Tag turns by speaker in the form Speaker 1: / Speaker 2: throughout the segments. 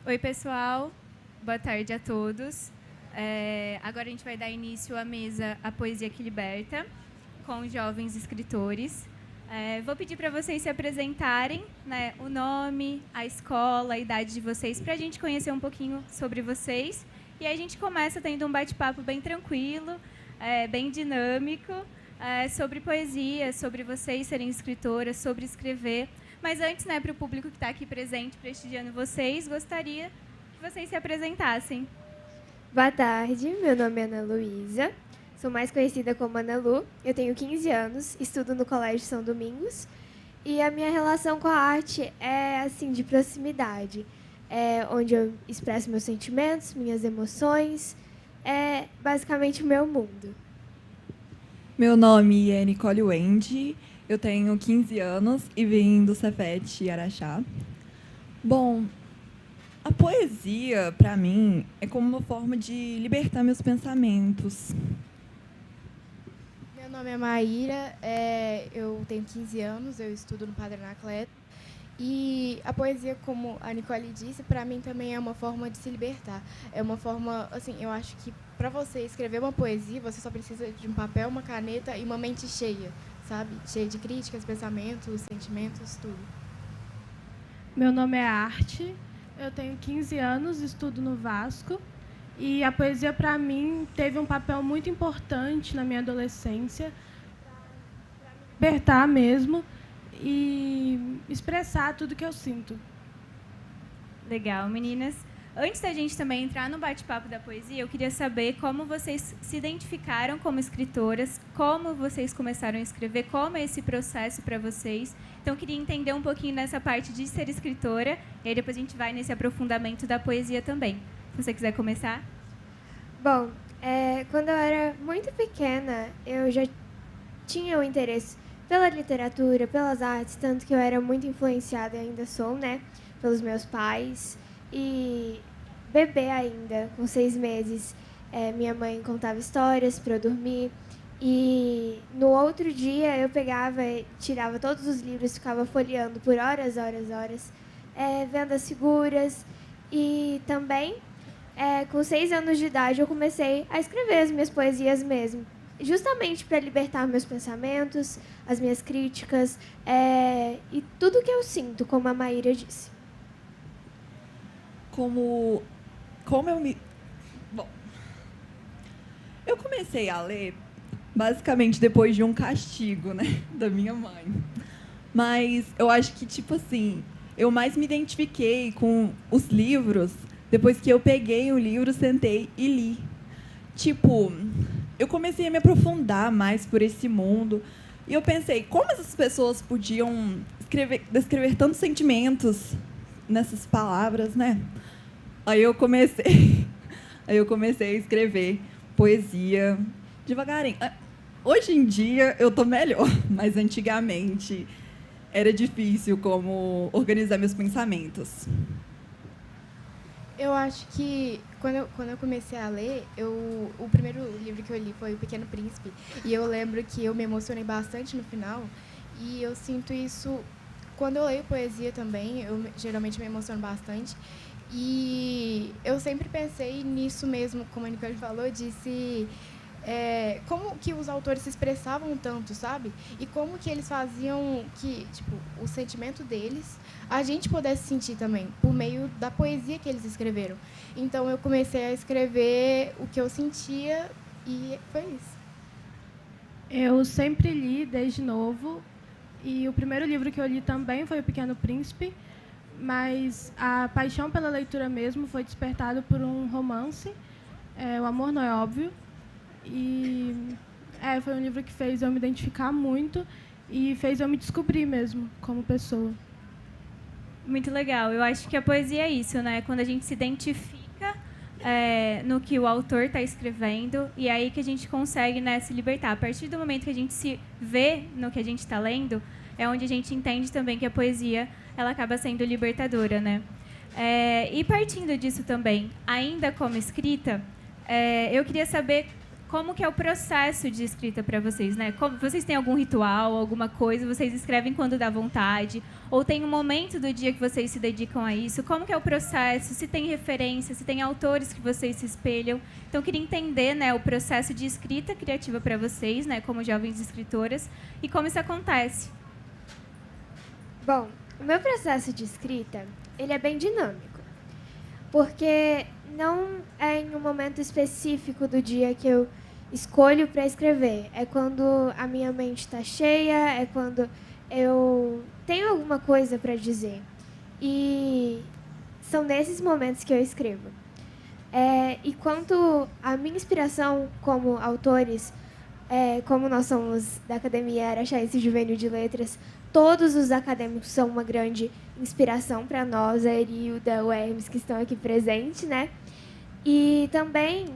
Speaker 1: Oi, pessoal. Boa tarde a todos. Agora a gente vai dar início à mesa A Poesia que Liberta, com jovens escritores. Vou pedir para vocês se apresentarem, né, o nome, a escola, a idade de vocês, para a gente conhecer um pouquinho sobre vocês. E aí a gente começa tendo um bate-papo bem tranquilo, bem dinâmico, sobre poesia, sobre vocês serem escritoras, sobre escrever. Mas antes, né, para o público que está aqui presente, prestigiando vocês, gostaria que vocês se apresentassem.
Speaker 2: Boa tarde, meu nome é Ana Luísa, sou mais conhecida como Ana Lu, eu tenho 15 anos, estudo no Colégio São Domingos e a minha relação com a arte é assim, de proximidade, onde eu expresso meus sentimentos, minhas emoções, é basicamente o meu mundo.
Speaker 3: Meu nome é Nicole Wendy, eu tenho 15 anos e vim do Cefet Araxá. Bom, a poesia, para mim, é como uma forma de libertar meus pensamentos.
Speaker 4: Meu nome é Maíra, eu tenho 15 anos, eu estudo no Padre Anacleto. E a poesia, como a Nicole disse, para mim também é uma forma de se libertar. É uma forma, assim, eu acho que para você escrever uma poesia, você só precisa de um papel, uma caneta e uma mente cheia, sabe? Cheia de críticas, pensamentos, sentimentos, tudo.
Speaker 5: Meu nome é Arte, eu tenho 15 anos, estudo no Vasco. E a poesia, para mim, teve um papel muito importante na minha adolescência, para me libertar mesmo e expressar tudo que eu sinto.
Speaker 1: Legal, meninas. Antes da gente também entrar no bate-papo da poesia, eu queria saber como vocês se identificaram como escritoras, como vocês começaram a escrever, como é esse processo para vocês. Então, eu queria entender um pouquinho nessa parte de ser escritora, e aí depois a gente vai nesse aprofundamento da poesia também. Se você quiser começar.
Speaker 2: Bom, quando eu era muito pequena, eu já tinha o interesse pela literatura, pelas artes, tanto que eu era muito influenciada, e ainda sou, né, pelos meus pais. E bebê ainda, com 6 meses, minha mãe contava histórias para eu dormir. E no outro dia eu pegava, tirava todos os livros, ficava folheando por horas, vendo as figuras. E também, com 6 anos de idade, eu comecei a escrever as minhas poesias mesmo, justamente para libertar meus pensamentos, as minhas críticas e tudo que eu sinto, como a Maíra disse.
Speaker 3: Como eu me... Bom, eu comecei a ler basicamente depois de um castigo, né, da minha mãe. Mas eu acho que, tipo assim, eu mais me identifiquei com os livros depois que eu peguei um livro, sentei e li. Tipo, eu comecei a me aprofundar mais por esse mundo. E eu pensei, como essas pessoas podiam descrever tantos sentimentos nessas palavras, né? Aí eu comecei a escrever poesia devagarinho. Hoje em dia eu tô melhor, mas antigamente era difícil como organizar meus pensamentos.
Speaker 4: Eu acho que quando eu comecei a ler, o primeiro livro que eu li foi O Pequeno Príncipe. E eu lembro que eu me emocionei bastante no final. E eu sinto isso quando eu leio poesia também. Eu geralmente me emociono bastante. E eu sempre pensei nisso mesmo, como a Nicole falou, como que os autores se expressavam tanto, sabe? E como que eles faziam que, tipo, o sentimento deles a gente pudesse sentir também, por meio da poesia que eles escreveram. Então, eu comecei a escrever o que eu sentia e foi isso.
Speaker 5: Eu sempre li desde novo, e o primeiro livro que eu li também foi O Pequeno Príncipe, mas a paixão pela leitura mesmo foi despertada por um romance, O Amor Não É Óbvio, e foi um livro que fez eu me identificar muito e fez eu me descobrir mesmo como pessoa.
Speaker 1: Muito legal. Eu acho que a poesia é isso, né? Quando a gente se identifica no que o autor está escrevendo, e aí que a gente consegue, né, se libertar. A partir do momento que a gente se vê no que a gente está lendo, é onde a gente entende também que a poesia ela acaba sendo libertadora, né? E partindo disso também, ainda como escrita, eu queria saber como que é o processo de escrita para vocês, né? Vocês têm algum ritual, alguma coisa? Vocês escrevem quando dá vontade? Ou tem um momento do dia que vocês se dedicam a isso? Como que é o processo? Se tem referência, se tem autores que vocês se espelham? Então, eu queria entender, né, o processo de escrita criativa para vocês, né, como jovens escritoras, e como isso acontece.
Speaker 2: Bom, o meu processo de escrita, ele é bem dinâmico, porque não é em um momento específico do dia que eu escolho para escrever. É quando a minha mente está cheia, é quando eu tenho alguma coisa para dizer. E são nesses momentos que eu escrevo. E quanto à minha inspiração como autores, como nós somos da Academia Araxaense Juvenil de Letras, todos os acadêmicos são uma grande inspiração para nós, a Erilda, o Hermes, que estão aqui presentes, né? E também,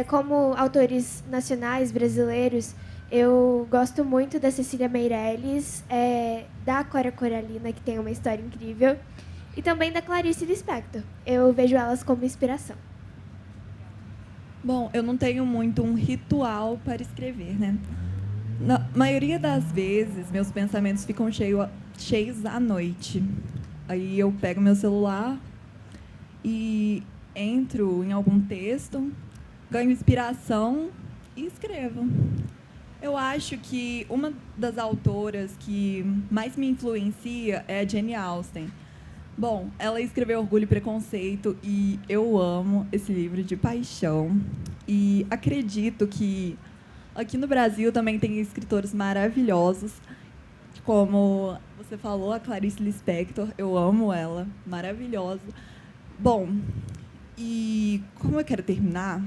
Speaker 2: como autores nacionais brasileiros, eu gosto muito da Cecília Meirelles, da Cora Coralina, que tem uma história incrível, e também da Clarice Lispector. Eu vejo elas como inspiração.
Speaker 3: Bom, eu não tenho muito um ritual para escrever, né? Na maioria das vezes, meus pensamentos ficam cheios à noite. Aí eu pego meu celular e entro em algum texto, ganho inspiração e escrevo. Eu acho que uma das autoras que mais me influencia é a Jane Austen. Bom, ela escreveu Orgulho e Preconceito e eu amo esse livro de paixão. E acredito que aqui no Brasil também tem escritores maravilhosos, como você falou, a Clarice Lispector. Eu amo ela, maravilhosa. Bom, e como eu quero terminar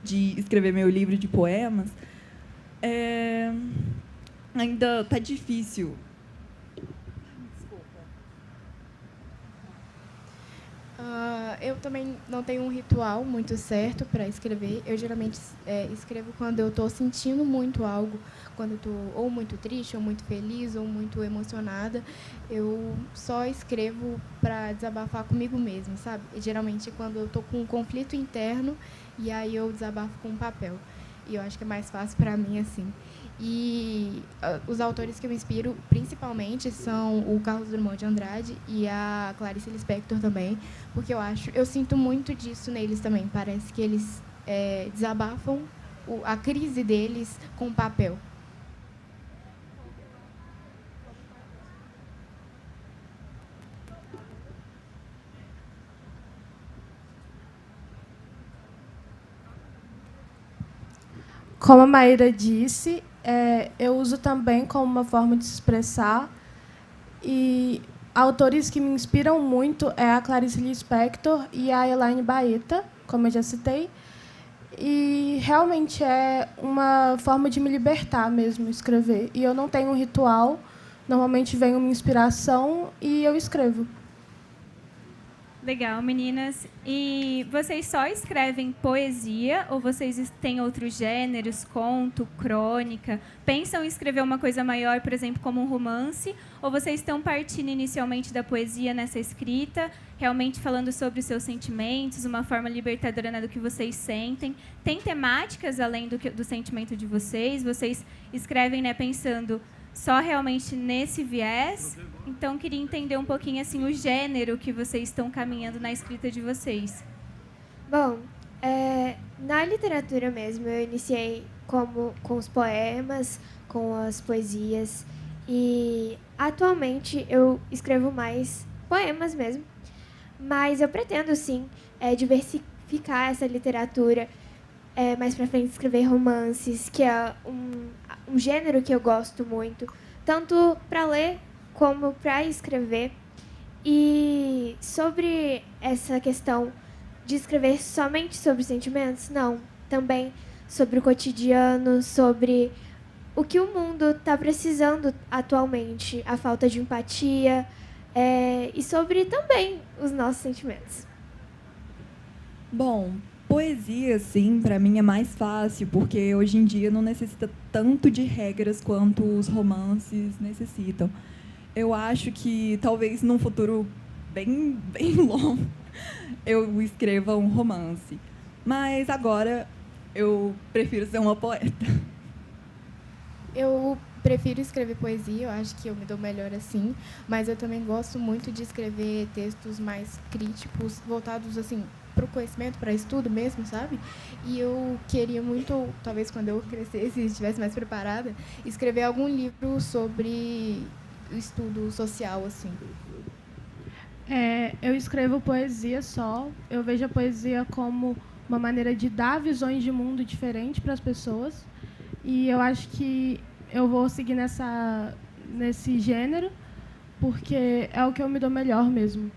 Speaker 3: de escrever meu livro de poemas, ainda está difícil.
Speaker 4: Eu também não tenho um ritual muito certo para escrever. Eu geralmente escrevo quando eu estou sentindo muito algo, quando eu estou ou muito triste, ou muito feliz, ou muito emocionada. Eu só escrevo para desabafar comigo mesma, sabe? E, geralmente quando eu estou com um conflito interno, e aí eu desabafo com um papel. E eu acho que é mais fácil para mim assim. E os autores que eu me inspiro, principalmente, são o Carlos Drummond de Andrade e a Clarice Lispector também, porque eu sinto muito disso neles também. Parece que eles desabafam a crise deles com papel.
Speaker 5: Como a Maíra disse, eu uso também como uma forma de se expressar. E autores que me inspiram muito é a Clarice Lispector e a Elaine Baeta, como eu já citei. E realmente é uma forma de me libertar mesmo, escrever. E eu não tenho um ritual, normalmente vem uma inspiração e eu escrevo.
Speaker 1: Legal, meninas. E vocês só escrevem poesia ou vocês têm outros gêneros, conto, crônica? Pensam em escrever uma coisa maior, por exemplo, como um romance? Ou vocês estão partindo inicialmente da poesia nessa escrita, realmente falando sobre os seus sentimentos, uma forma libertadora, né, do que vocês sentem? Tem temáticas além do sentimento de vocês? Vocês escrevem, né, pensando só realmente nesse viés? Então, queria entender um pouquinho assim, o gênero que vocês estão caminhando na escrita de vocês.
Speaker 2: Bom, na literatura mesmo, eu iniciei com os poemas, com as poesias. E, atualmente, eu escrevo mais poemas mesmo. Mas eu pretendo, sim, diversificar essa literatura. Mais pra frente, escrever romances, que é um gênero que eu gosto muito. Tanto para ler como para escrever. E sobre essa questão de escrever somente sobre sentimentos, não. Também sobre o cotidiano, sobre o que o mundo está precisando atualmente, a falta de empatia, e sobre também os nossos sentimentos.
Speaker 3: Bom, poesia, sim, para mim é mais fácil, porque hoje em dia não necessita tanto de regras quanto os romances necessitam. Eu acho que talvez num futuro bem longo eu escreva um romance. Mas agora Eu prefiro ser uma poeta.
Speaker 4: Eu prefiro escrever poesia, eu acho que eu me dou melhor assim, mas eu também gosto muito de escrever textos mais críticos, voltados assim para o conhecimento, para estudo mesmo, sabe? E eu queria muito, talvez quando eu crescesse e estivesse mais preparada, escrever algum livro sobre estudo social, assim.
Speaker 5: Eu escrevo poesia só. Eu vejo a poesia como uma maneira de dar visões de mundo diferentes para as pessoas. E eu acho que eu vou seguir nesse gênero, porque é o que eu me dou melhor mesmo.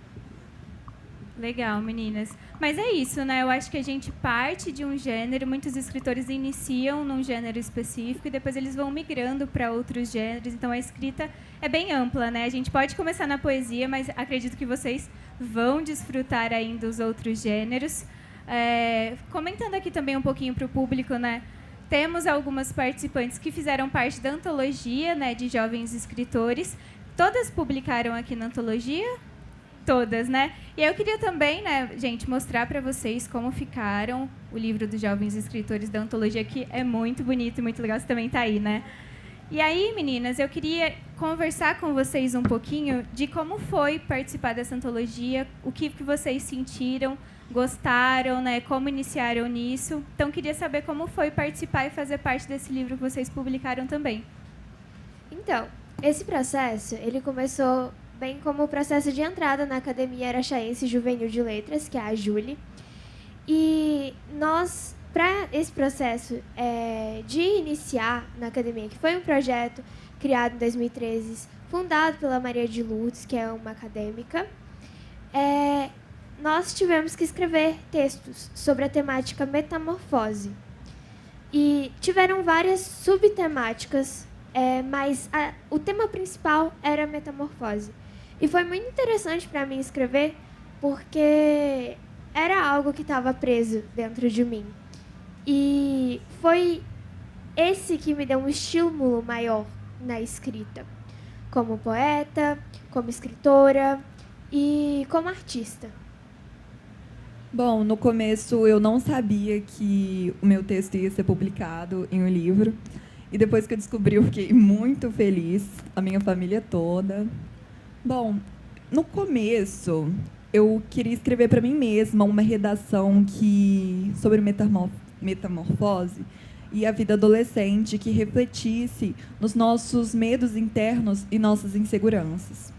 Speaker 1: Legal, meninas. Mas é isso, né? Eu acho que a gente parte de um gênero, muitos escritores iniciam num gênero específico e depois eles vão migrando para outros gêneros. Então, a escrita é bem ampla, né? A gente pode começar na poesia, mas acredito que vocês vão desfrutar ainda os outros gêneros. Comentando aqui também um pouquinho para o público, né? Temos algumas participantes que fizeram parte da antologia, né, de jovens escritores. Todas publicaram aqui na antologia? Todas, né? E eu queria também, né, gente, mostrar para vocês como ficaram o livro dos jovens escritores da antologia, que é muito bonito e muito legal. Você também está aí, né? E aí, meninas, eu queria conversar com vocês um pouquinho de como foi participar dessa antologia, o que vocês sentiram, gostaram, né? Como iniciaram nisso. Então, queria saber como foi participar e fazer parte desse livro que vocês publicaram também.
Speaker 2: Então, esse processo, ele começou bem como o processo de entrada na Academia Araxaense Juvenil de Letras, que é a Júlia. E nós, para esse processo de iniciar na academia, que foi um projeto criado em 2013, fundado pela Maria de Lourdes, que é uma acadêmica, nós tivemos que escrever textos sobre a temática metamorfose. E tiveram várias subtemáticas, mas o tema principal era metamorfose. E foi muito interessante para mim escrever, porque era algo que estava preso dentro de mim. E foi esse que me deu um estímulo maior na escrita, como poeta, como escritora e como artista.
Speaker 3: Bom, no começo eu não sabia que o meu texto ia ser publicado em um livro. E depois que eu descobri, eu fiquei muito feliz, a minha família toda. Bom, no começo, eu queria escrever para mim mesma uma redação sobre metamorfose e a vida adolescente que refletisse nos nossos medos internos e nossas inseguranças.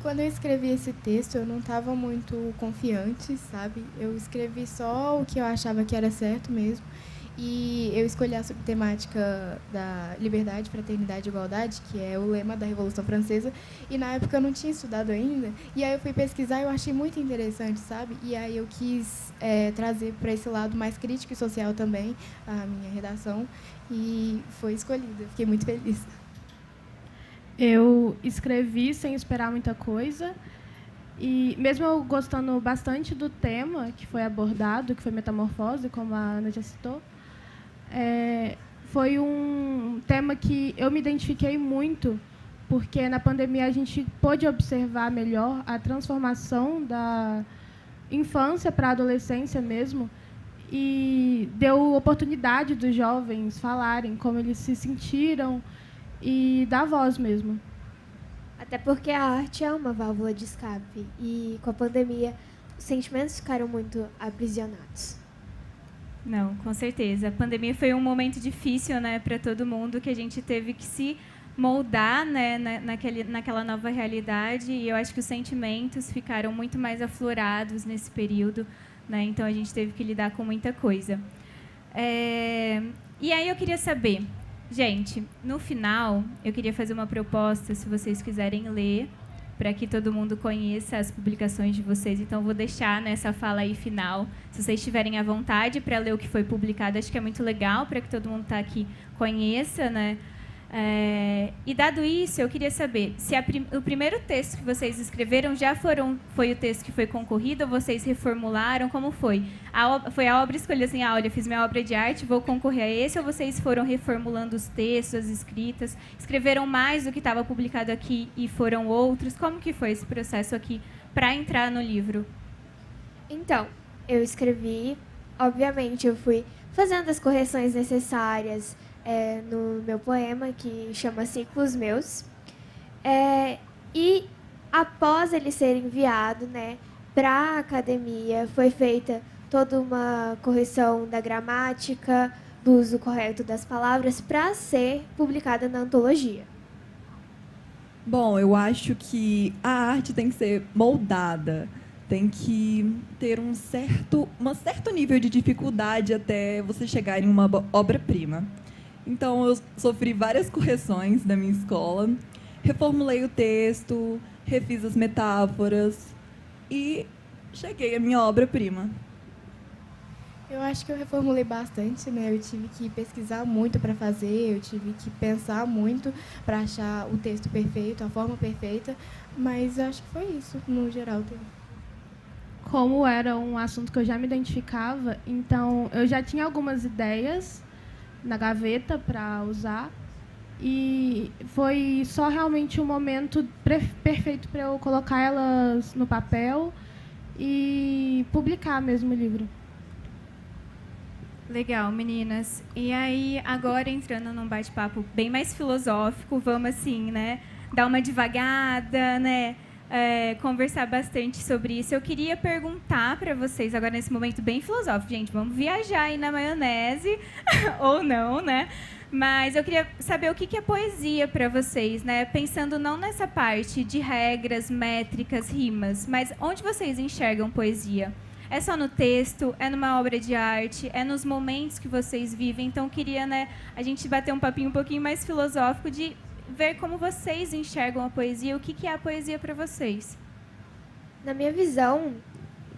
Speaker 4: Quando eu escrevi esse texto, eu não estava muito confiante, sabe? Eu escrevi só o que eu achava que era certo mesmo. E eu escolhi a subtemática da liberdade, fraternidade e igualdade, que é o lema da Revolução Francesa. E na época eu não tinha estudado ainda. E aí eu fui pesquisar e eu achei muito interessante, sabe? E aí eu quis trazer para esse lado mais crítico e social também a minha redação. E foi escolhida. Fiquei muito feliz.
Speaker 5: Eu escrevi sem esperar muita coisa. E mesmo eu gostando bastante do tema que foi abordado, que foi metamorfose, como a Ana já citou, foi um tema que eu me identifiquei muito, porque na pandemia a gente pôde observar melhor a transformação da infância para a adolescência mesmo, e deu oportunidade dos jovens falarem como eles se sentiram e dar voz mesmo.
Speaker 2: Até porque a arte é uma válvula de escape e com a pandemia os sentimentos ficaram muito aprisionados.
Speaker 1: Não, com certeza. A pandemia foi um momento difícil, né, para todo mundo, que a gente teve que se moldar, né, naquela nova realidade, e eu acho que os sentimentos ficaram muito mais aflorados nesse período, né, então a gente teve que lidar com muita coisa. E aí eu queria saber, gente, no final, eu queria fazer uma proposta, se vocês quiserem ler, para que todo mundo conheça as publicações de vocês. Então, vou deixar nessa fala aí final, se vocês estiverem à vontade para ler o que foi publicado. Acho que é muito legal para que todo mundo que está aqui conheça, né? E, dado isso, eu queria saber se o primeiro texto que vocês escreveram foi o texto que foi concorrido, ou vocês reformularam, como foi? Foi a obra escolhida assim, olha, fiz minha obra de arte, vou concorrer a esse, ou vocês foram reformulando os textos, as escritas, escreveram mais do que estava publicado aqui e foram outros? Como que foi esse processo aqui para entrar no livro?
Speaker 2: Então, eu escrevi obviamente, eu fui fazendo as correções necessárias no meu poema, que chama Ciclos Meus. E após ele ser enviado, né, para a academia, foi feita toda uma correção da gramática, do uso correto das palavras, para ser publicada na antologia.
Speaker 3: Bom, eu acho que a arte tem que ser moldada, tem que ter um certo nível de dificuldade até você chegar em uma obra-prima. Então, eu sofri várias correções na minha escola, reformulei o texto, refiz as metáforas e cheguei à minha obra-prima.
Speaker 4: Eu acho que eu reformulei bastante, né? Eu tive que pesquisar muito para fazer, eu tive que pensar muito para achar o texto perfeito, a forma perfeita, mas eu acho que foi isso, no geral.
Speaker 5: Como era um assunto que eu já me identificava, então eu já tinha algumas ideias na gaveta para usar, e foi só realmente um momento perfeito para eu colocar elas no papel e publicar mesmo o livro.
Speaker 1: Legal, meninas. E aí, agora entrando num bate-papo bem mais filosófico, vamos assim, né, dar uma devagada, né, conversar bastante sobre isso. Eu queria perguntar para vocês, agora nesse momento bem filosófico, gente, vamos viajar aí na maionese, ou não, né? Mas eu queria saber o que é poesia para vocês, né? Pensando não nessa parte de regras, métricas, rimas, mas onde vocês enxergam poesia? É só no texto? É numa obra de arte? É nos momentos que vocês vivem? Então, queria, né, a gente bater um papinho um pouquinho mais filosófico de ver como vocês enxergam a poesia, o que é a poesia para vocês.
Speaker 2: Na minha visão,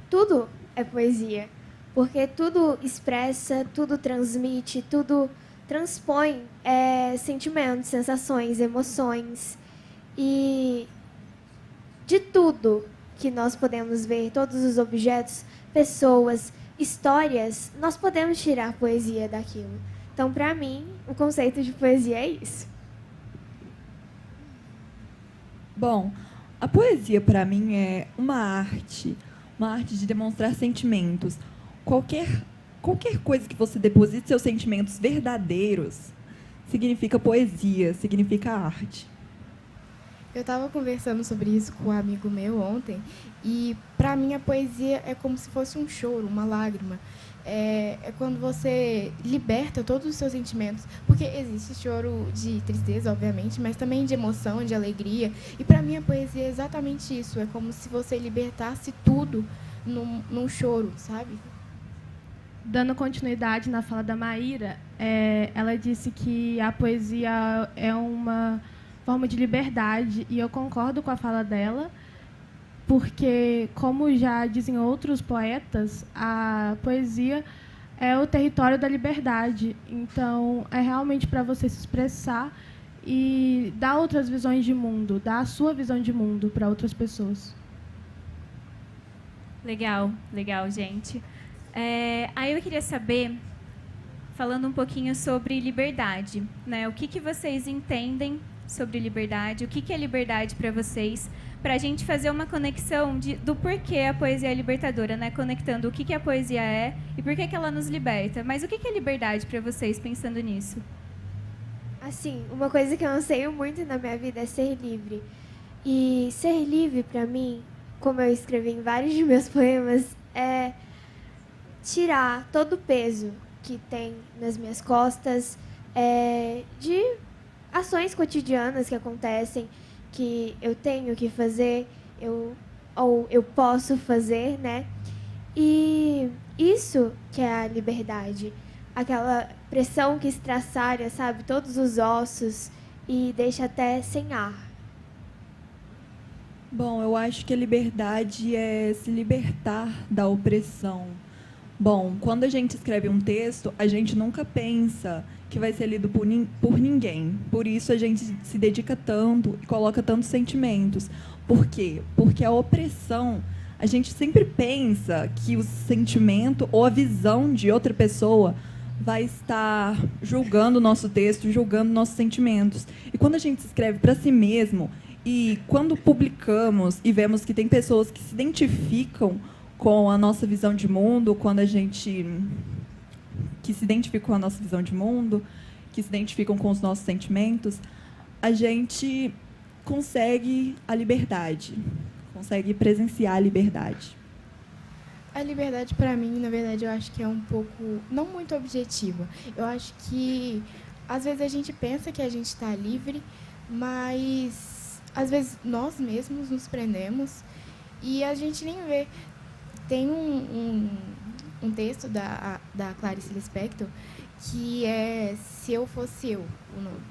Speaker 2: tudo é poesia, porque tudo expressa, tudo transmite, tudo transpõe sentimentos, sensações, emoções. E de tudo que nós podemos ver, todos os objetos, pessoas, histórias, nós podemos tirar poesia daquilo. Então, para mim, o conceito de poesia é isso.
Speaker 3: Bom, a poesia para mim é uma arte de demonstrar sentimentos. Qualquer coisa que você deposite seus sentimentos verdadeiros significa poesia, significa arte.
Speaker 4: Eu estava conversando sobre isso com um amigo meu ontem, e para mim a poesia é como se fosse um choro, uma lágrima. É quando você liberta todos os seus sentimentos, porque existe choro de tristeza, obviamente, mas também de emoção, de alegria. E para mim a poesia é exatamente isso, é como se você libertasse tudo num choro, sabe?
Speaker 5: Dando continuidade na fala da Maíra, ela disse que a poesia é uma forma de liberdade, e eu concordo com a fala dela, porque, como já dizem outros poetas, a poesia é o território da liberdade. Então, é realmente para você se expressar e dar outras visões de mundo, dar a sua visão de mundo para outras pessoas.
Speaker 1: Legal, gente. Aí eu queria saber, falando um pouquinho sobre liberdade, né? O que vocês entendem sobre liberdade? O que é liberdade para vocês? Para a gente fazer uma conexão do porquê a poesia é libertadora, né? Conectando o que a poesia é e por que ela nos liberta. Mas o que é liberdade para vocês, pensando nisso?
Speaker 2: Assim, uma coisa que eu anseio muito na minha vida é ser livre. E ser livre, para mim, como eu escrevi em vários de meus poemas, é tirar todo o peso que tem nas minhas costas, de ações cotidianas que acontecem, que eu tenho que fazer, ou eu posso fazer, né? E isso que é a liberdade. Aquela pressão que estraçalha, sabe, todos os ossos e deixa até sem ar.
Speaker 3: Bom, eu acho que a liberdade é se libertar da opressão. Bom, quando a gente escreve um texto, a gente nunca pensa que vai ser lido por ninguém. Por isso a gente se dedica tanto e coloca tantos sentimentos. Por quê? Porque a opressão, a gente sempre pensa que o sentimento ou a visão de outra pessoa vai estar julgando o nosso texto, julgando nossos sentimentos. E quando a gente escreve para si mesmo, e quando publicamos e vemos que tem pessoas que se identificam com a nossa visão de mundo, quando a gente que se identificam com a nossa visão de mundo, que se identificam com os nossos sentimentos, a gente consegue a liberdade, consegue presenciar a liberdade.
Speaker 4: A liberdade, para mim, na verdade, eu acho que é um pouco, não muito objetiva. Eu acho que, às vezes, a gente pensa que a gente está livre, mas, às vezes, nós mesmos nos prendemos e a gente nem vê. Tem um texto da Clarice Lispector que é Se Eu Fosse Eu, o nome.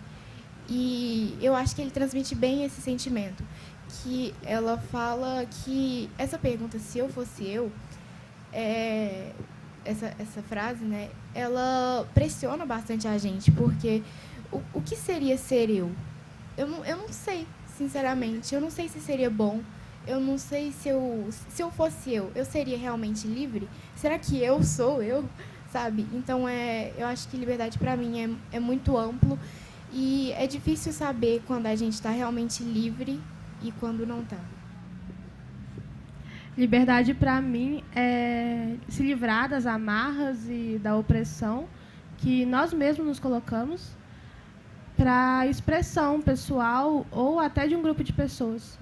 Speaker 4: E eu acho que ele transmite bem esse sentimento, que ela fala que essa pergunta, se eu fosse eu, essa frase, né, ela pressiona bastante a gente, porque o que seria ser eu? Eu não sei, sinceramente. Eu não sei se seria bom. Eu não sei se eu fosse eu seria realmente livre? Será que eu sou eu? Sabe? Então, eu acho que liberdade, para mim, é muito amplo. E é difícil saber quando a gente está realmente livre e quando não está.
Speaker 5: Liberdade, para mim, é se livrar das amarras e da opressão que nós mesmos nos colocamos para expressão pessoal ou até de um grupo de pessoas.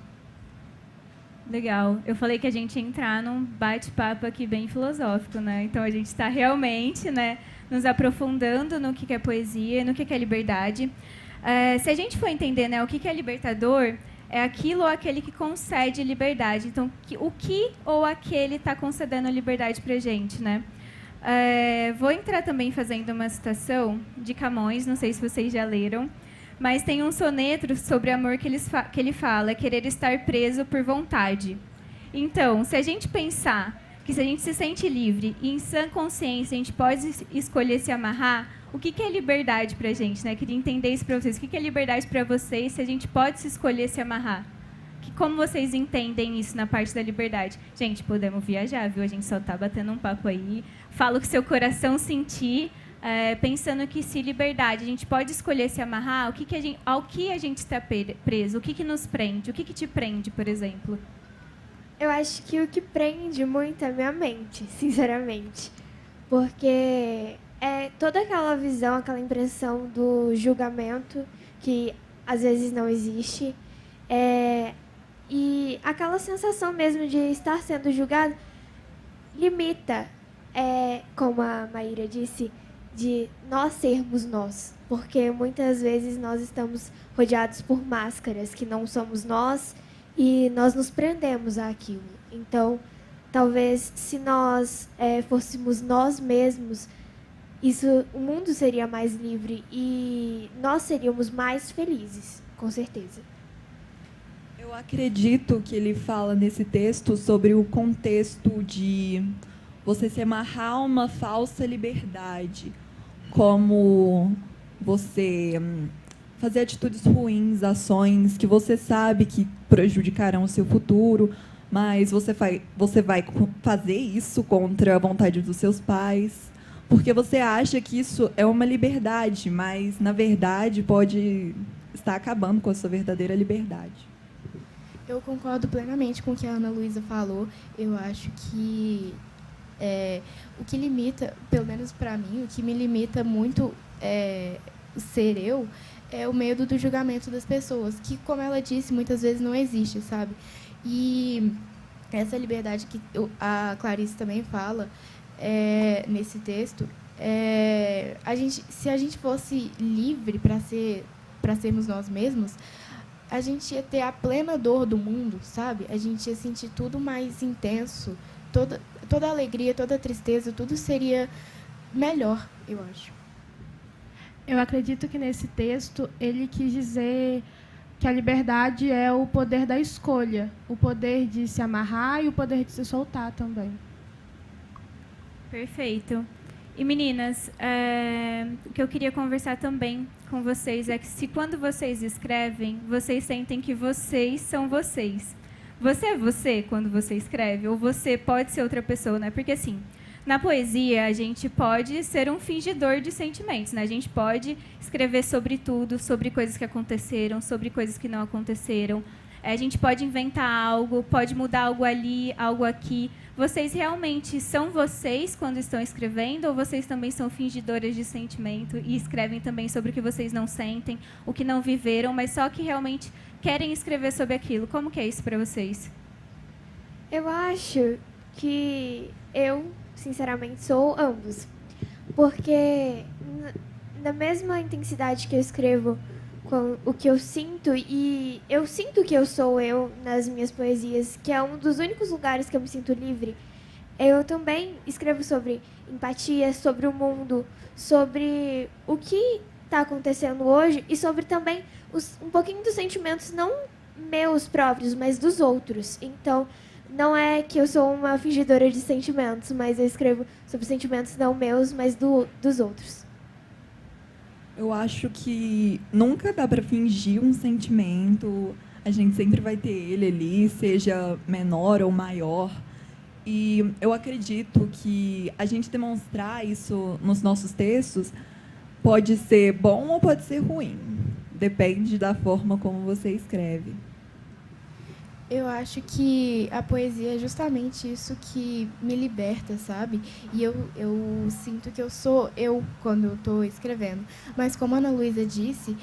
Speaker 1: Legal. Eu falei que a gente ia entrar num bate-papo aqui bem filosófico, né? Então, a gente está realmente, né, nos aprofundando no que é poesia, no que é liberdade. Se a gente for entender, né, o que é libertador, é aquilo ou aquele que concede liberdade. Então, o que ou aquele está concedendo liberdade para a gente, né? Vou entrar também fazendo uma citação de Camões, não sei se vocês já leram, mas tem um soneto sobre amor que ele fala, querer estar preso por vontade. Então, se a gente pensar que se a gente se sente livre e em sã consciência a gente pode escolher se amarrar, o que é liberdade para a gente, né? Queria entender isso para vocês. O que é liberdade para vocês se a gente pode se escolher se amarrar? Como vocês entendem isso na parte da liberdade? Gente, podemos viajar, viu? A gente só está batendo um papo aí. Fala o que seu coração sentir, pensando que se liberdade, a gente pode escolher se amarrar, ao que a gente está preso? O que nos prende? O que te prende, por exemplo?
Speaker 2: Eu acho que o que prende muito é a minha mente, sinceramente. Porque é toda aquela visão, aquela impressão do julgamento que às vezes não existe. E aquela sensação mesmo de estar sendo julgado limita, como a Maíra disse, de nós sermos nós. Porque muitas vezes nós estamos rodeados por máscaras que não somos nós e nós nos prendemos àquilo. Então, talvez se nós fôssemos nós mesmos, o mundo seria mais livre e nós seríamos mais felizes, com certeza.
Speaker 3: Eu acredito que ele fala nesse texto sobre o contexto de você se amarrar a uma falsa liberdade, como você fazer atitudes ruins, ações que você sabe que prejudicarão o seu futuro, mas você vai fazer isso contra a vontade dos seus pais, porque você acha que isso é uma liberdade, mas, na verdade, pode estar acabando com a sua verdadeira liberdade.
Speaker 4: Eu concordo plenamente com o que a Ana Luísa falou. Eu acho que o que limita, pelo menos para mim, o que me limita muito ser eu, é o medo do julgamento das pessoas, que, como ela disse, muitas vezes não existe, sabe? E essa liberdade que a Clarice também fala nesse texto, se a gente fosse livre para sermos nós mesmos, a gente ia ter a plena dor do mundo, sabe? A gente ia sentir tudo mais intenso, toda a alegria, toda a tristeza, tudo seria melhor, eu acho.
Speaker 5: Eu acredito que nesse texto ele quis dizer que a liberdade é o poder da escolha, o poder de se amarrar e o poder de se soltar também.
Speaker 1: Perfeito. E, meninas, o que eu queria conversar também com vocês é que se quando vocês escrevem, vocês sentem que vocês são vocês. Você é você quando você escreve? Ou você pode ser outra pessoa, né? Porque, assim, na poesia, a gente pode ser um fingidor de sentimentos, né? A gente pode escrever sobre tudo, sobre coisas que aconteceram, sobre coisas que não aconteceram. A gente pode inventar algo, pode mudar algo ali, algo aqui. vocês realmente são vocês quando estão escrevendo, ou vocês também são fingidoras de sentimento e escrevem também sobre o que vocês não sentem, o que não viveram, mas só que realmente querem escrever sobre aquilo? Como que é isso para vocês?
Speaker 2: Eu acho que eu, sinceramente, sou ambos. Porque na mesma intensidade que eu escrevo com o que eu sinto, e eu sinto que eu sou eu nas minhas poesias, que é um dos únicos lugares que eu me sinto livre, eu também escrevo sobre empatia, sobre o mundo, sobre o que está acontecendo hoje e sobre também um pouquinho dos sentimentos, não meus próprios, mas dos outros. Então, não é que eu sou uma fingidora de sentimentos, mas eu escrevo sobre sentimentos não meus, mas dos outros.
Speaker 3: Eu acho que nunca dá para fingir um sentimento. A gente sempre vai ter ele ali, seja menor ou maior. E eu acredito que a gente demonstrar isso nos nossos textos pode ser bom ou pode ser ruim. Depende da forma como você escreve.
Speaker 4: Eu acho que a poesia é justamente isso que me liberta, sabe? E eu sinto que eu sou eu quando eu estou escrevendo. Mas como a Ana Luísa disse,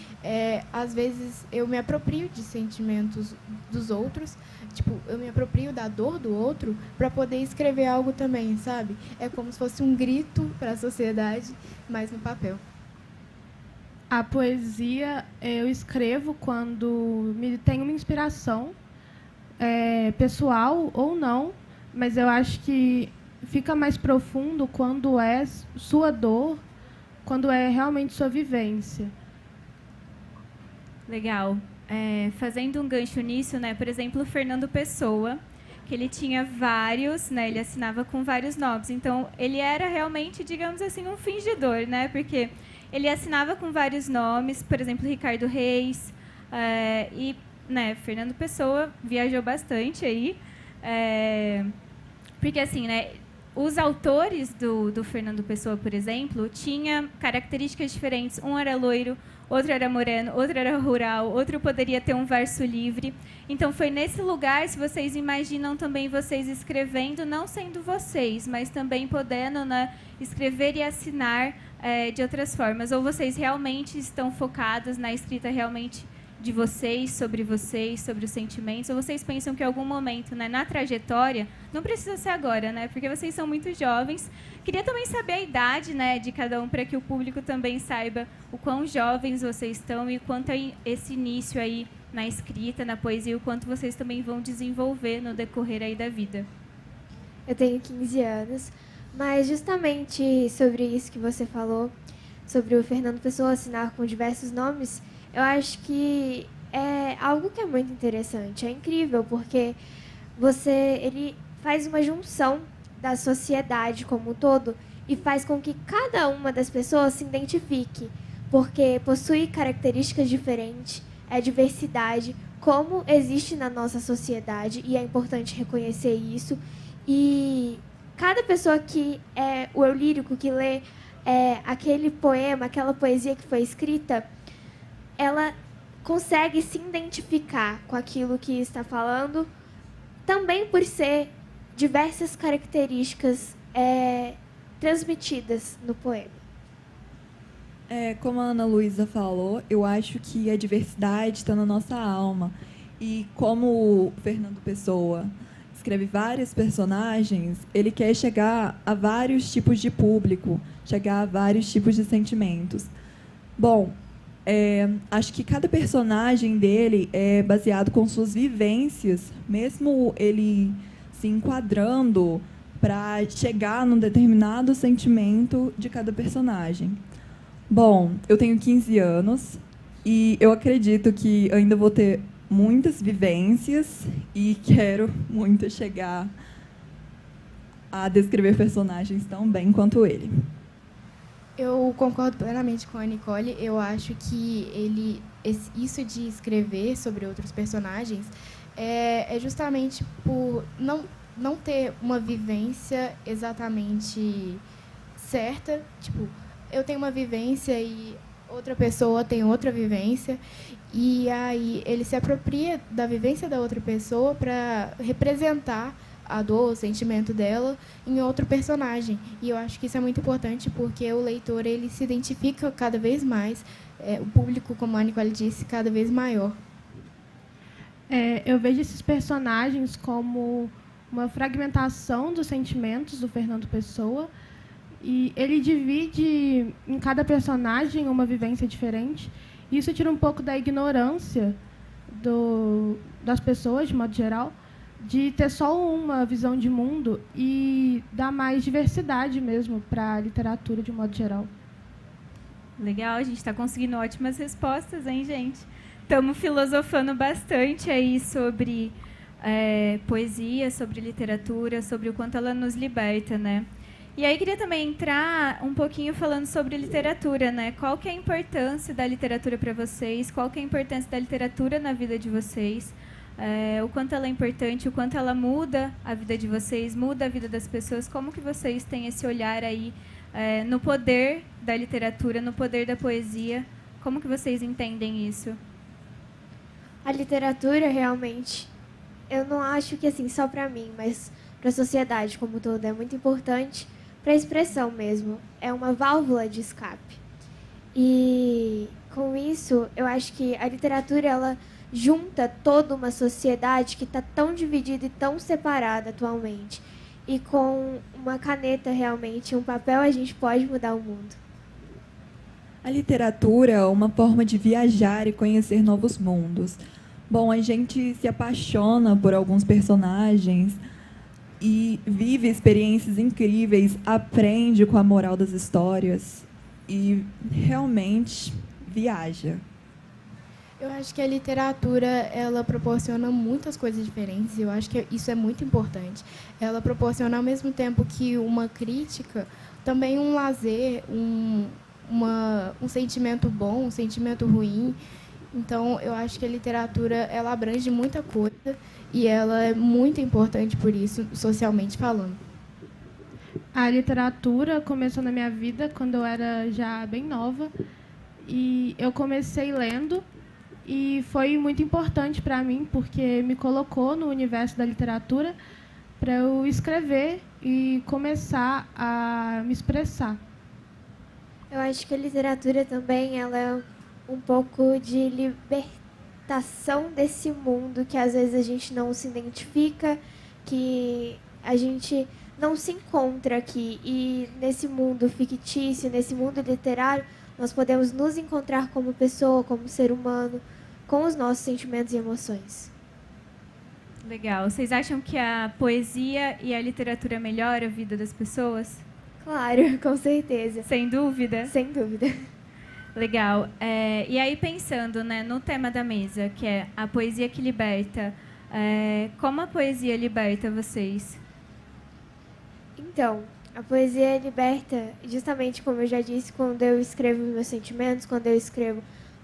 Speaker 4: às vezes eu me aproprio de sentimentos dos outros, tipo, eu me aproprio da dor do outro para poder escrever algo também, sabe? É como se fosse um grito para a sociedade, mas no papel.
Speaker 5: A poesia eu escrevo quando tenho uma inspiração, pessoal ou não, mas eu acho que fica mais profundo quando é sua dor, quando é realmente sua vivência.
Speaker 1: Legal. Fazendo um gancho nisso, né? Por exemplo, o Fernando Pessoa, que ele tinha vários, né? Ele assinava com vários nomes. Então, ele era realmente, digamos assim, um fingidor, né? Porque ele assinava com vários nomes, por exemplo, Ricardo Reis, e, né, Fernando Pessoa viajou bastante aí, porque assim, né, os autores do Fernando Pessoa, por exemplo, tinham características diferentes. Um era loiro, outro era moreno, outro era rural, outro poderia ter um verso livre. Então, foi nesse lugar, se vocês imaginam também vocês escrevendo, não sendo vocês, mas também podendo, né, escrever e assinar de outras formas. Ou vocês realmente estão focados na escrita realmente de vocês, sobre os sentimentos, ou vocês pensam que em algum momento, né, na trajetória, não precisa ser agora, né, porque vocês são muito jovens. Queria também saber a idade, né, de cada um, para que o público também saiba o quão jovens vocês estão e o quanto é esse início aí na escrita, na poesia, o quanto vocês também vão desenvolver no decorrer aí da vida.
Speaker 2: Eu tenho 15 anos, mas justamente sobre isso que você falou, sobre o Fernando Pessoa assinar com diversos nomes, eu acho que é algo que é muito interessante, é incrível, porque ele faz uma junção da sociedade como um todo e faz com que cada uma das pessoas se identifique, porque possui características diferentes, é diversidade, como existe na nossa sociedade, e é importante reconhecer isso. E cada pessoa que é o eu lírico, que lê aquele poema, aquela poesia que foi escrita, ela consegue se identificar com aquilo que está falando, também por ser diversas características transmitidas no poema.
Speaker 3: Como a Ana Luísa falou, eu acho que a diversidade está na nossa alma. E como o Fernando Pessoa escreve vários personagens, ele quer chegar a vários tipos de público, chegar a vários tipos de sentimentos. Bom, acho que cada personagem dele é baseado com suas vivências, mesmo ele se enquadrando para chegar num determinado sentimento de cada personagem. Bom, eu tenho 15 anos e eu acredito que ainda vou ter muitas vivências e quero muito chegar a descrever personagens tão bem quanto ele.
Speaker 4: Eu concordo plenamente com a Nicole. Eu acho que isso de escrever sobre outros personagens é justamente por não ter uma vivência exatamente certa. Tipo, eu tenho uma vivência e outra pessoa tem outra vivência, e aí ele se apropria da vivência da outra pessoa para representar a dor, o sentimento dela em outro personagem. E eu acho que isso é muito importante porque o leitor ele se identifica cada vez mais, o público, como a Nicole disse, cada vez maior.
Speaker 5: Eu vejo esses personagens como uma fragmentação dos sentimentos do Fernando Pessoa, e ele divide em cada personagem uma vivência diferente. Isso tira um pouco da ignorância das pessoas, de modo geral, de ter só uma visão de mundo e dá mais diversidade mesmo para a literatura, de modo geral.
Speaker 1: Legal, a gente está conseguindo ótimas respostas, hein, gente? Estamos filosofando bastante aí sobre poesia, sobre literatura, sobre o quanto ela nos liberta, né? E aí queria também entrar um pouquinho falando sobre literatura, né? Qual que é a importância da literatura para vocês? Qual que é a importância da literatura na vida de vocês? O quanto ela é importante, o quanto ela muda a vida de vocês, muda a vida das pessoas. Como que vocês têm esse olhar aí no poder da literatura, no poder da poesia? Como que vocês entendem isso?
Speaker 2: A literatura, realmente, eu não acho que assim só para mim, mas para a sociedade como um todo, é muito importante para a expressão mesmo. É uma válvula de escape. E com isso, eu acho que a literatura ela junta toda uma sociedade que está tão dividida e tão separada atualmente. E com uma caneta, realmente, um papel, a gente pode mudar o mundo.
Speaker 3: A literatura é uma forma de viajar e conhecer novos mundos. Bom, a gente se apaixona por alguns personagens e vive experiências incríveis, aprende com a moral das histórias e realmente viaja.
Speaker 4: Eu acho que a literatura ela proporciona muitas coisas diferentes e eu acho que isso é muito importante. Ela proporciona, ao mesmo tempo que uma crítica, também um lazer, um sentimento bom, um sentimento ruim. Então, eu acho que a literatura ela abrange muita coisa e ela é muito importante por isso, socialmente falando.
Speaker 5: A literatura começou na minha vida quando eu era já bem nova e eu comecei lendo e foi muito importante para mim porque me colocou no universo da literatura para eu escrever e começar a me expressar.
Speaker 2: Eu acho que a literatura também ela é um pouco de libertação desse mundo que às vezes a gente não se identifica, que a gente não se encontra aqui. E nesse mundo fictício, nesse mundo literário, nós podemos nos encontrar como pessoa, como ser humano, com os nossos sentimentos e emoções.
Speaker 1: Legal. Vocês acham que a poesia e a literatura melhoram a vida das pessoas?
Speaker 2: Claro, com certeza.
Speaker 1: Sem dúvida?
Speaker 2: Sem dúvida.
Speaker 1: Legal. E aí, pensando, né, no tema da mesa, que é a poesia que liberta, como a poesia liberta vocês?
Speaker 2: Então, a poesia liberta, justamente como eu já disse, quando eu escrevo meus sentimentos, quando eu escrevo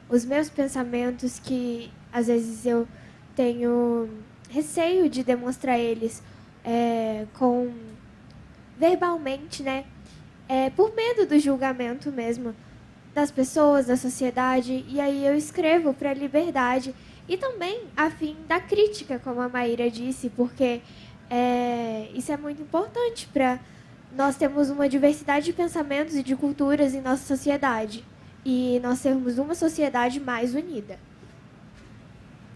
Speaker 2: os meus pensamentos, que às vezes eu tenho receio de demonstrar eles verbalmente, né? Por medo do julgamento mesmo das pessoas, da sociedade, e aí eu escrevo para a liberdade e também a fim da crítica, como a Maíra disse, porque isso é muito importante para nós termos uma diversidade de pensamentos e de culturas em nossa sociedade e nós sermos uma sociedade mais unida.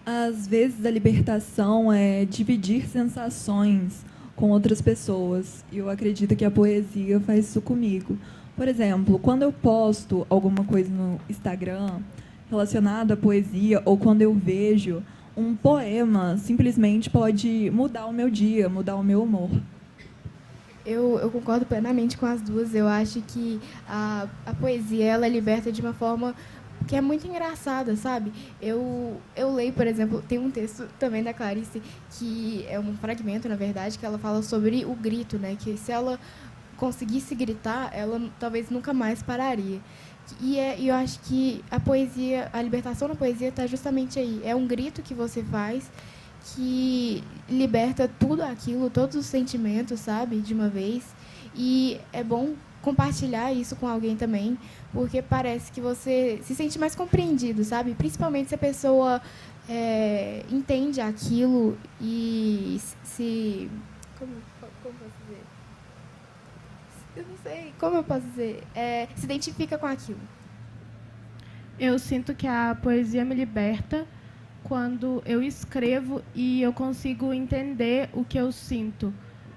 Speaker 3: Às vezes a libertação é dividir sensações com outras pessoas. E eu acredito que a poesia faz isso comigo. Por exemplo, quando eu posto alguma coisa no Instagram relacionada à poesia, ou quando eu vejo um poema, simplesmente pode mudar o meu dia, mudar o meu humor.
Speaker 4: Eu concordo plenamente com as duas. Eu acho que a poesia ela liberta de uma forma que é muito engraçada, sabe? Eu leio, por exemplo, tem um texto também da Clarice, que é um fragmento, na verdade, que ela fala sobre o grito, né? Que se ela conseguisse gritar, ela talvez nunca mais pararia. E eu acho que a poesia, a libertação na poesia está justamente aí. É um grito que você faz que liberta tudo aquilo, todos os sentimentos, sabe? De uma vez. E é bom compartilhar isso com alguém também, porque parece que você se sente mais compreendido, sabe? Principalmente se a pessoa entende aquilo e se Como posso dizer? Eu não sei. Como eu posso dizer? Se identifica com aquilo.
Speaker 5: Eu sinto que a poesia me liberta quando eu escrevo e eu consigo entender o que eu sinto.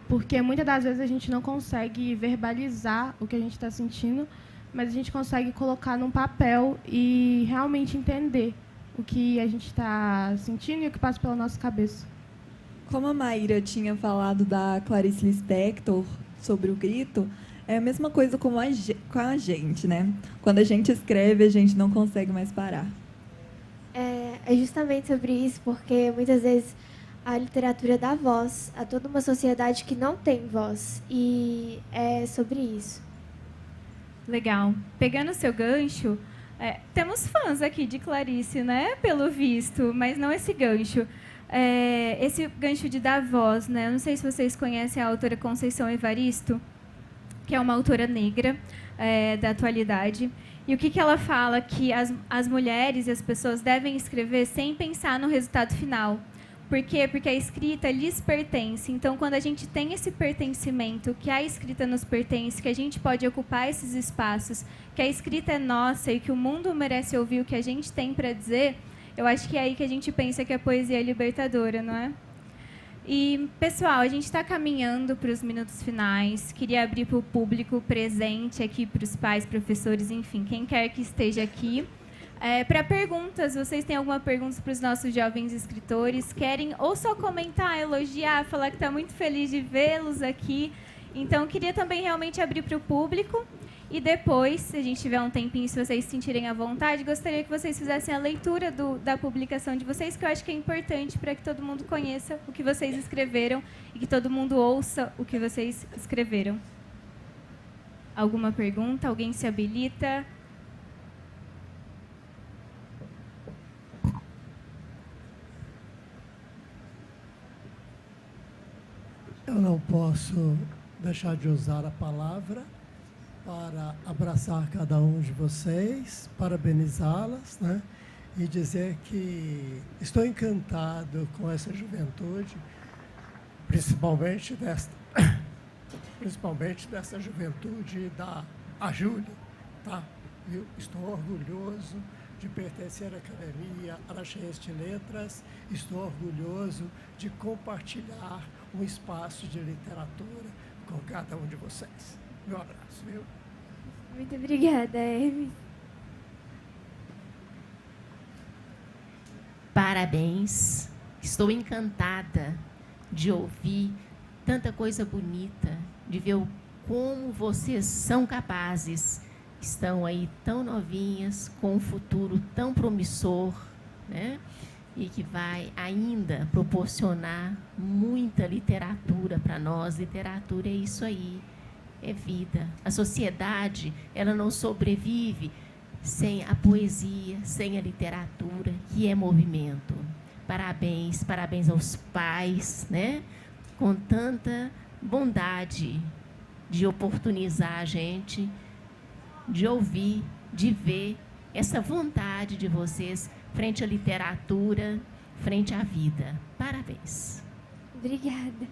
Speaker 5: Porque muitas das vezes a gente não consegue verbalizar o que a gente está sentindo, mas a gente consegue colocar num papel e realmente entender o que a gente está sentindo e o que passa pela nossa cabeça.
Speaker 3: Como a Maíra tinha falado da Clarice Lispector sobre o grito, é a mesma coisa com a gente, né? Quando a gente escreve, a gente não consegue mais parar.
Speaker 2: É justamente sobre isso, porque muitas vezes a literatura dá voz a toda uma sociedade que não tem voz. E é sobre isso.
Speaker 1: Legal. Pegando o seu gancho, temos fãs aqui de Clarice, né? Pelo visto, mas não esse gancho. Esse gancho de dar voz, né? Eu não sei se vocês conhecem a autora Conceição Evaristo, que é uma autora negra da atualidade. E o que ela fala? Que as mulheres e as pessoas devem escrever sem pensar no resultado final. Por quê? Porque a escrita lhes pertence. Então, quando a gente tem esse pertencimento, que a escrita nos pertence, que a gente pode ocupar esses espaços, que a escrita é nossa e que o mundo merece ouvir o que a gente tem para dizer, eu acho que é aí que a gente pensa que a poesia é libertadora, não é? E, pessoal, a gente está caminhando para os minutos finais. Queria abrir para o público presente aqui, para os pais, professores, enfim, quem quer que esteja aqui. Para perguntas, vocês têm alguma pergunta para os nossos jovens escritores? Querem ou só comentar, elogiar, falar que está muito feliz de vê-los aqui? Então, queria também realmente abrir para o público. E depois, se a gente tiver um tempinho, se vocês se sentirem à vontade, gostaria que vocês fizessem a leitura da publicação de vocês, que eu acho que é importante para que todo mundo conheça o que vocês escreveram e que todo mundo ouça o que vocês escreveram. Alguma pergunta? Alguém se habilita?
Speaker 6: Eu não posso deixar de usar a palavra para abraçar cada um de vocês, parabenizá-las, né? E dizer que estou encantado com essa juventude, principalmente dessa juventude da Júlia, tá? Eu estou orgulhoso de pertencer à Academia Araxense de Letras, estou orgulhoso de compartilhar um espaço de literatura com cada um de vocês. Meu abraço, viu?
Speaker 2: Muito obrigada, Hermes.
Speaker 7: Parabéns. Estou encantada de ouvir tanta coisa bonita, de ver como vocês são capazes. Estão aí tão novinhas, com um futuro tão promissor, né? E que vai ainda proporcionar muita literatura para nós. Literatura é isso aí, é vida. A sociedade, ela não sobrevive sem a poesia, sem a literatura, que é movimento. Parabéns, parabéns aos pais, né? Com tanta bondade de oportunizar a gente, de ouvir, de ver essa vontade de vocês frente à literatura, frente à vida. Parabéns.
Speaker 2: Obrigada.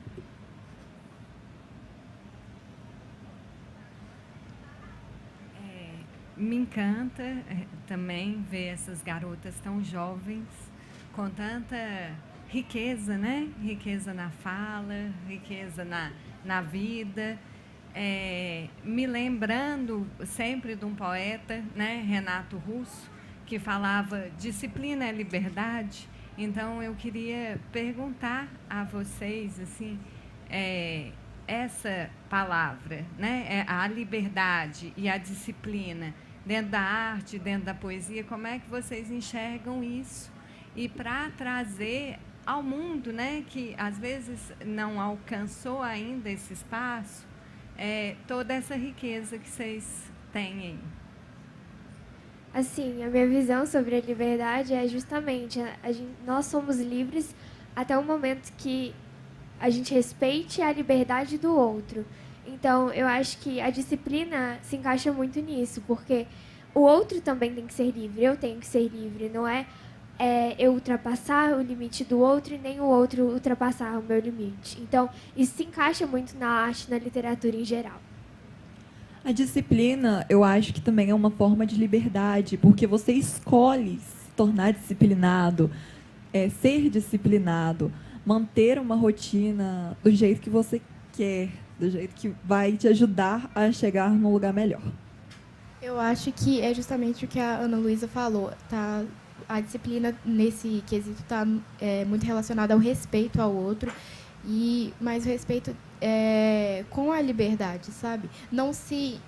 Speaker 8: Me encanta também ver essas garotas tão jovens, com tanta riqueza, né? Riqueza na fala, riqueza na vida. Me lembrando sempre de um poeta, né? Renato Russo, que falava disciplina é liberdade. Então, eu queria perguntar a vocês, assim, essa palavra, né? A liberdade e a disciplina, dentro da arte, dentro da poesia, como é que vocês enxergam isso? E para trazer ao mundo, né, que às vezes não alcançou ainda esse espaço, toda essa riqueza que vocês têm aí.
Speaker 2: Assim, a minha visão sobre a liberdade é justamente, nós somos livres até o momento que a gente respeite a liberdade do outro. Então, eu acho que a disciplina se encaixa muito nisso, porque o outro também tem que ser livre, eu tenho que ser livre, não é eu ultrapassar o limite do outro e nem o outro ultrapassar o meu limite. Então, isso se encaixa muito na arte, na literatura em geral.
Speaker 3: A disciplina, eu acho que também é uma forma de liberdade, porque você escolhe se tornar disciplinado, ser disciplinado, manter uma rotina do jeito que você quer, do jeito que vai te ajudar a chegar num lugar melhor.
Speaker 4: Eu acho que é justamente o que a Ana Luísa falou. A disciplina, nesse quesito, está muito relacionada ao respeito ao outro, mas o respeito com a liberdade, sabe? Não se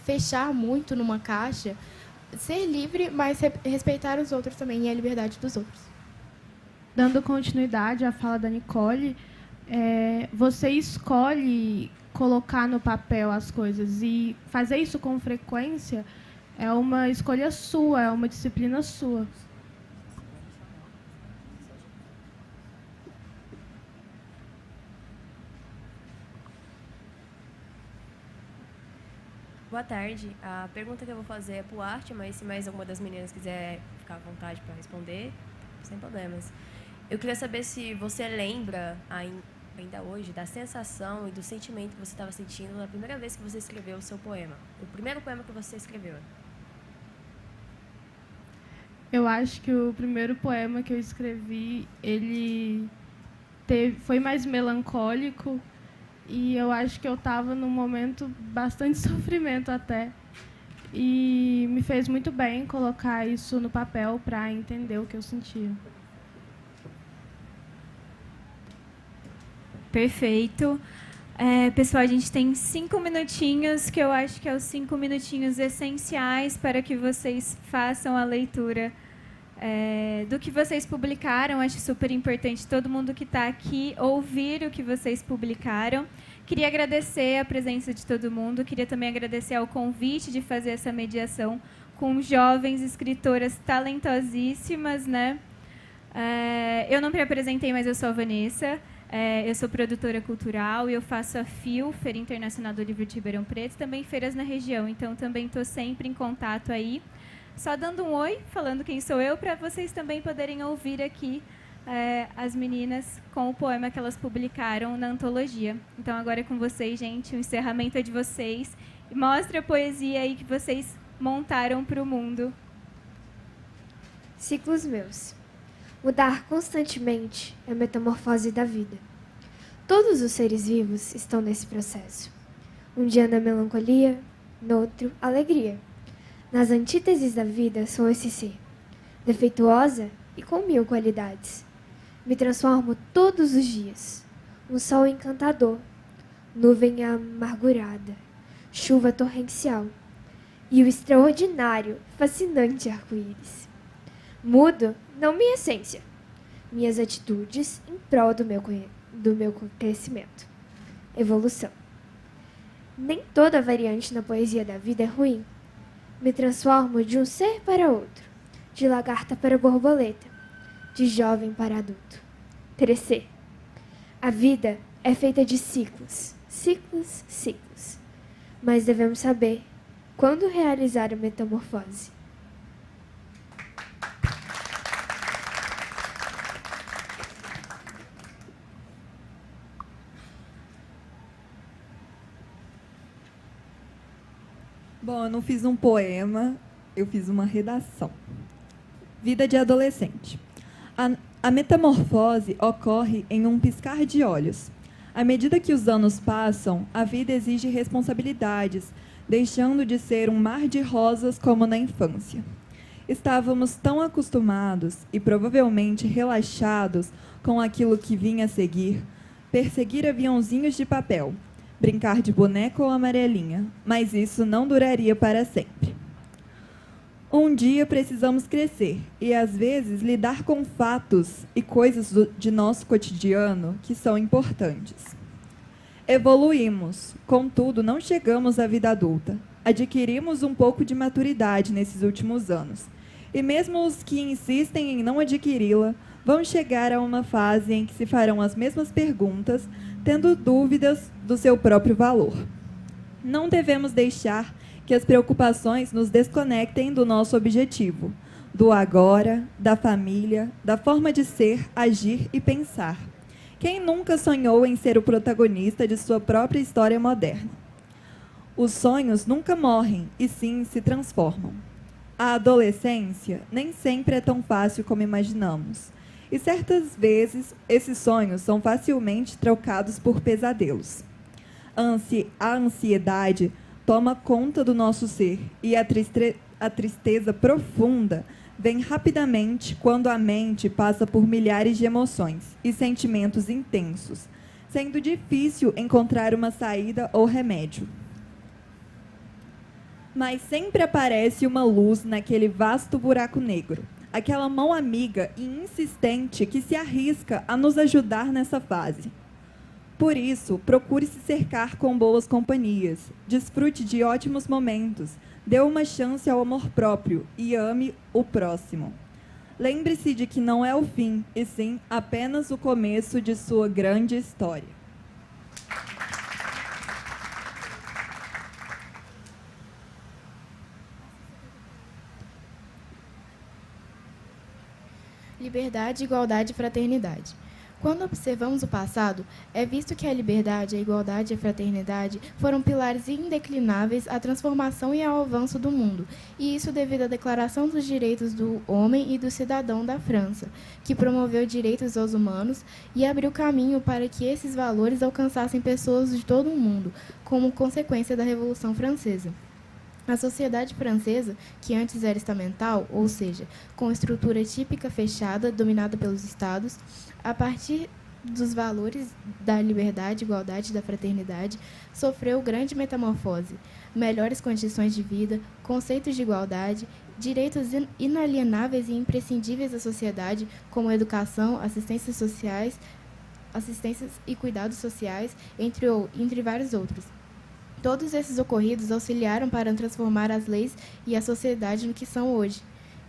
Speaker 4: fechar muito numa caixa, ser livre, mas respeitar os outros também e a liberdade dos outros.
Speaker 5: Dando continuidade à fala da Nicole, você escolhe colocar no papel as coisas e fazer isso com frequência é uma escolha sua, é uma disciplina sua.
Speaker 9: Boa tarde. A pergunta que eu vou fazer é para o Arte, mas se mais alguma das meninas quiser ficar à vontade para responder, sem problemas. Eu queria saber se você lembra, ainda hoje, da sensação e do sentimento que você estava sentindo na primeira vez que você escreveu o seu poema. O primeiro poema que você escreveu.
Speaker 5: Eu acho que o primeiro poema que eu escrevi, foi mais melancólico e eu acho que eu estava num momento bastante sofrimento até. E me fez muito bem colocar isso no papel para entender o que eu sentia.
Speaker 1: Perfeito. Pessoal, a gente tem 5 minutinhos, que eu acho que é os 5 minutinhos essenciais para que vocês façam a leitura do que vocês publicaram. Acho super importante todo mundo que está aqui ouvir o que vocês publicaram. Queria agradecer a presença de todo mundo, queria também agradecer ao convite de fazer essa mediação com jovens escritoras talentosíssimas, né? Eu não me apresentei, mas eu sou a Vanessa. Eu sou produtora cultural e eu faço a FIL, Feira Internacional do Livro de Ribeirão Preto, também feiras na região, então também estou sempre em contato aí. Só dando um oi, falando quem sou eu, para vocês também poderem ouvir aqui as meninas com o poema que elas publicaram na antologia. Então agora é com vocês, gente, o encerramento é de vocês. Mostre a poesia aí que vocês montaram para o mundo.
Speaker 2: Ciclos meus. Mudar constantemente é a metamorfose da vida. Todos os seres vivos estão nesse processo. Um dia na melancolia, no outro, alegria. Nas antíteses da vida sou esse ser, defeituosa e com 1000 qualidades. Me transformo todos os dias. Um sol encantador, nuvem amargurada, chuva torrencial e o extraordinário, fascinante arco-íris. Mudo não minha essência, minhas atitudes em prol do meu crescimento. Evolução. Nem toda variante na poesia da vida é ruim. Me transformo de um ser para outro, de lagarta para borboleta, de jovem para adulto. Crescer. A vida é feita de ciclos, ciclos, ciclos. Mas devemos saber quando realizar a metamorfose.
Speaker 3: Bom, eu não fiz um poema, eu fiz uma redação. Vida de adolescente. A metamorfose ocorre em um piscar de olhos. À medida que os anos passam, a vida exige responsabilidades, deixando de ser um mar de rosas como na infância. Estávamos tão acostumados e provavelmente relaxados com aquilo que vinha a seguir, perseguir aviãozinhos de papel, brincar de boneco ou amarelinha, mas isso não duraria para sempre. Um dia precisamos crescer e, às vezes, lidar com fatos e coisas de nosso cotidiano que são importantes. Evoluímos, contudo, não chegamos à vida adulta. Adquirimos um pouco de maturidade nesses últimos anos. E mesmo os que insistem em não adquiri-la, vão chegar a uma fase em que se farão as mesmas perguntas, tendo dúvidas do seu próprio valor. Não devemos deixar que as preocupações nos desconectem do nosso objetivo. do agora, da família, da forma de ser, agir e pensar. Quem nunca sonhou em ser o protagonista de sua própria história moderna? Os sonhos nunca morrem, e sim se transformam. A adolescência nem sempre é tão fácil como imaginamos. E certas vezes, esses sonhos são facilmente trocados por pesadelos. A ansiedade toma conta do nosso ser e a tristeza profunda vem rapidamente quando a mente passa por milhares de emoções e sentimentos intensos, sendo difícil encontrar uma saída ou remédio. Mas sempre aparece uma luz naquele vasto buraco negro, aquela mão amiga e insistente que se arrisca a nos ajudar nessa fase. Por isso, procure se cercar com boas companhias, desfrute de ótimos momentos, dê uma chance ao amor próprio e ame o próximo. Lembre-se de que não é o fim, e sim apenas o começo de sua grande história.
Speaker 4: Liberdade, igualdade e fraternidade. Quando observamos o passado, é visto que a liberdade, a igualdade e a fraternidade foram pilares indeclináveis à transformação e ao avanço do mundo, e isso devido à Declaração dos Direitos do Homem e do Cidadão da França, que promoveu direitos aos humanos e abriu caminho para que esses valores alcançassem pessoas de todo o mundo, como consequência da Revolução Francesa. A sociedade francesa, que antes era estamental, ou seja, com estrutura típica fechada, dominada pelos estados, a partir dos valores da liberdade, igualdade e da fraternidade, sofreu grande metamorfose, melhores condições de vida, conceitos de igualdade, direitos inalienáveis e imprescindíveis da sociedade, como educação, assistências e cuidados sociais, entre vários outros. Todos esses ocorridos auxiliaram para transformar as leis e a sociedade no que são hoje.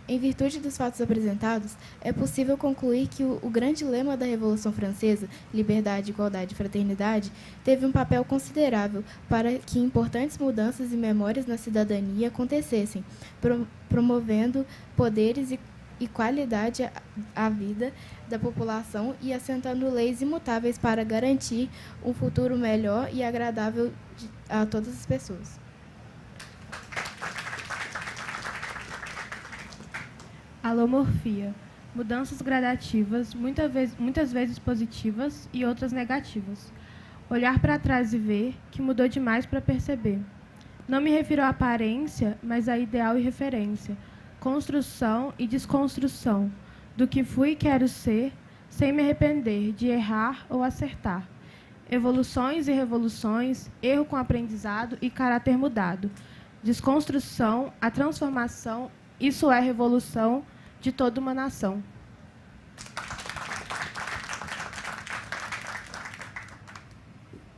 Speaker 4: Em virtude dos fatos apresentados, é possível concluir que o grande lema da Revolução Francesa, liberdade, igualdade e fraternidade, teve um papel considerável para que importantes mudanças e memórias na cidadania acontecessem, promovendo poderes e qualidade à vida da população e assentando leis imutáveis para garantir um futuro melhor e agradável a todas as pessoas.
Speaker 5: Alomorfia. Mudanças gradativas, muitas vezes positivas e outras negativas. Olhar para trás e ver que mudou demais para perceber. Não me refiro à aparência, mas a ideal e referência. Construção e desconstrução do que fui e quero ser, sem me arrepender de errar ou acertar. Evoluções e revoluções, erro com aprendizado e caráter mudado. Desconstrução, a transformação, isso é revolução de toda uma nação.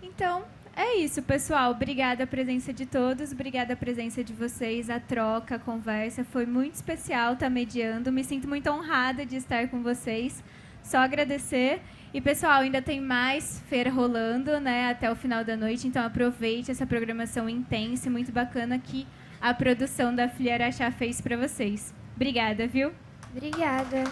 Speaker 1: Então, é isso, pessoal. Obrigada a presença de todos, obrigada a presença de vocês, a troca, a conversa. Foi muito especial estar mediando. Me sinto muito honrada de estar com vocês. Só agradecer. E, pessoal, ainda tem mais feira rolando, né, até o final da noite. Então, aproveite essa programação intensa e muito bacana que a produção da Filha Araxá fez para vocês. Obrigada, viu?
Speaker 2: Obrigada.